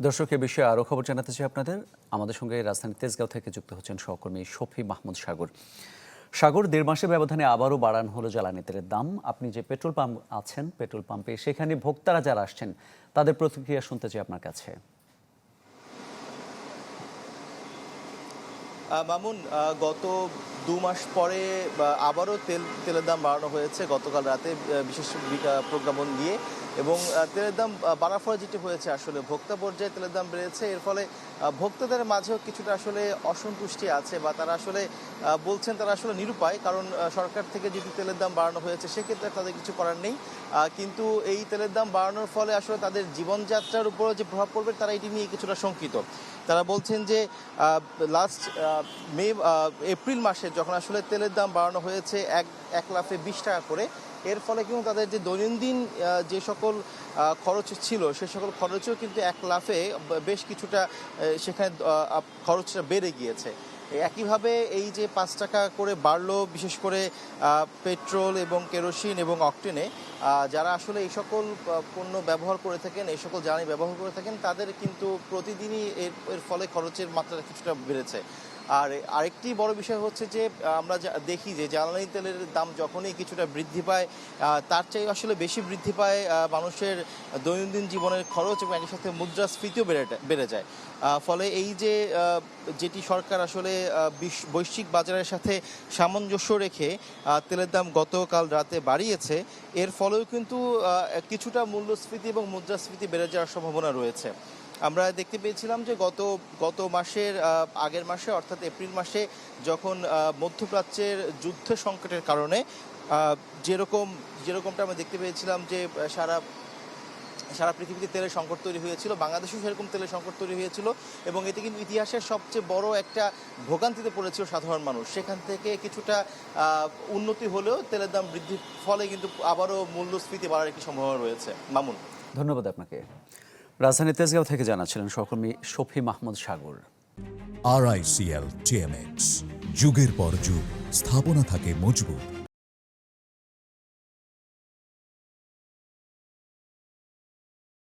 দর্শক এ বিষয়ে আরও খবর জানাতে চাই আপনাদের। আমাদের সঙ্গে রাজধানী তেজগাঁও থেকে যুক্ত হচ্ছেন সহকর্মী শফি মাহমুদ সাগর। সাগর, 1.5 মাসের ব্যবধানে আবারও বাড়ানো হলো জ্বালানি তেলের দাম। আপনি যে পেট্রোল পাম্প আছেন, পেট্রোল পাম্পে সেখানে ভোক্তারা যারা আসছেন তাদের প্রতিক্রিয়া শুনতে চাই আপনার কাছে। মামুন, গত 2 মাস পরে আবারও তেলের দাম বাড়ানো হয়েছে গতকাল রাতে বিশেষ প্রজ্ঞাপন দিয়ে। এবং তেলের দাম বাড়ার ফলে যেটি হয়েছে, আসলে ভোক্তা পর্যায়ে তেলের দাম বেড়েছে। এর ফলে ভোক্তাদের মাঝেও কিছুটা আসলে অসন্তুষ্টি আছে, বা তারা আসলে বলছেন তারা আসলে নিরুপায়, কারণ সরকার থেকে যদি তেলের দাম বাড়ানো হয়েছে সেক্ষেত্রে তাদের কিছু করার নেই। কিন্তু এই তেলের দাম বাড়ানোর ফলে আসলে তাদের জীবনযাত্রার উপরে যে প্রভাব পড়বে তারা এটি নিয়ে কিছুটা শঙ্কিত। তারা বলছেন যে লাস্ট এপ্রিল মাসে যখন আসলে তেলের দাম বাড়ানো হয়েছে এক লাফে 20 টাকা করে, এর ফলে কিন্তু তাদের যে দৈনন্দিন যে সকল খরচ ছিল সে সকল খরচও কিন্তু এক লাফে বেশ কিছুটা সেখানে খরচটা বেড়ে গিয়েছে। একইভাবে এই যে 5 টাকা করে বাড়লো, বিশেষ করে পেট্রোল এবং কেরোসিন এবং অকটেনে, যারা আসলে এই সকল পণ্য ব্যবহার করে থাকেন, এই সকল জ্বালানি ব্যবহার করে থাকেন, তাদের কিন্তু প্রতিদিনই এর ফলে খরচের মাত্রা কিছুটা বেড়েছে। আর আরেকটি বড় বিষয় হচ্ছে যে আমরা দেখি যে জ্বালানি তেলের দাম যখনই কিছুটা বৃদ্ধি পায়, তার চেয়ে আসলে বেশি বৃদ্ধি পায় মানুষের দৈনন্দিন জীবনের খরচ, এবং একই সাথে মুদ্রাস্ফীতিও বেড়ে যায়। ফলে এই যে যেটি সরকার আসলে বৈশ্বিক বাজারের সাথে সামঞ্জস্য রেখে তেলের দাম গতকাল রাতে বাড়িয়েছে, এর ফলেও কিন্তু কিছুটা মূল্যস্ফীতি এবং মুদ্রাস্ফীতি বেড়ে যাওয়ার সম্ভাবনা রয়েছে। আমরা দেখতে পেয়েছিলাম যে গত মাসের আগের মাসে, অর্থাৎ এপ্রিল মাসে, যখন মধ্যপ্রাচ্যের যুদ্ধ সংকটের কারণে যেরকমটা আমরা দেখতে পেয়েছিলাম যে সারা পৃথিবীতে তেলের সংকট তৈরি হয়েছিল, বাংলাদেশেও সেরকম তেলের সংকট তৈরি হয়েছিল, এবং এতে কিন্তু ইতিহাসের সবচেয়ে বড় একটা ভোগান্তিতে পড়েছিল সাধারণ মানুষ। সেখান থেকে কিছুটা উন্নতি হলেও তেলের দাম বৃদ্ধির ফলে কিন্তু আবারও মূল্যস্ফীতি বাড়ার একটি সম্ভাবনা রয়েছে। মামুন, ধন্যবাদ আপনাকে। রাজধানী তেজগাঁও থেকে জানাচ্ছিলেন সহকর্মী শফি মাহমুদ সাগর। RICL TMX, যুগের পর যুগ স্থাপনা থাকে মজবুত।